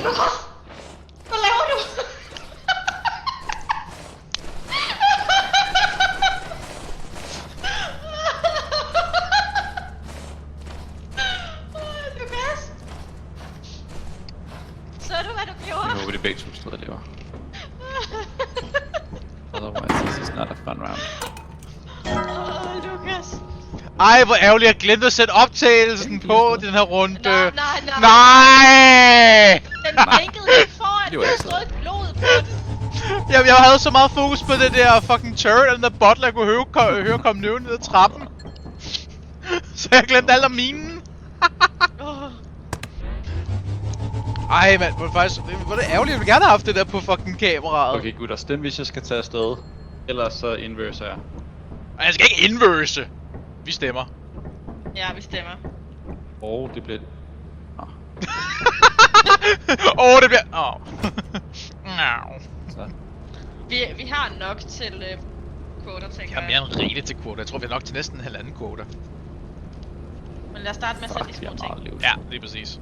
Lukas! Hvad laver du? Lukas! Så du, hvad du gjorde? Jeg håber, det begge to stadig lever. Otherwise, this is not a fun round. Lukas. Ej, hvor ærgerligt, jeg glemte at sætte optagelsen på den her runde. Nej. Nej! Den blinkede lige foran, der stod blod på den. Jeg havde så meget fokus på det der fucking turret, og den der bottle, jeg kunne høre komme løven ned ad trappen. Så jeg glemte alt om minen. Ej, mand, hvor er det ærgerligt, jeg ville gerne have haft det der på fucking kameraet. Okay, gutter, stem hvis jeg skal tage afsted. Ellers så inverser jeg. Ej, jeg skal ikke inverse. Vi stemmer. Ja, vi stemmer. Det bliver... Det bliver... Så. Vi har nok til quota, tænker Jeg har mere end rigeligt til quota. Jeg tror, vi har nok til næsten en halvanden quota. Men lad os starte med at sætte de små ting. Ja, lige præcis.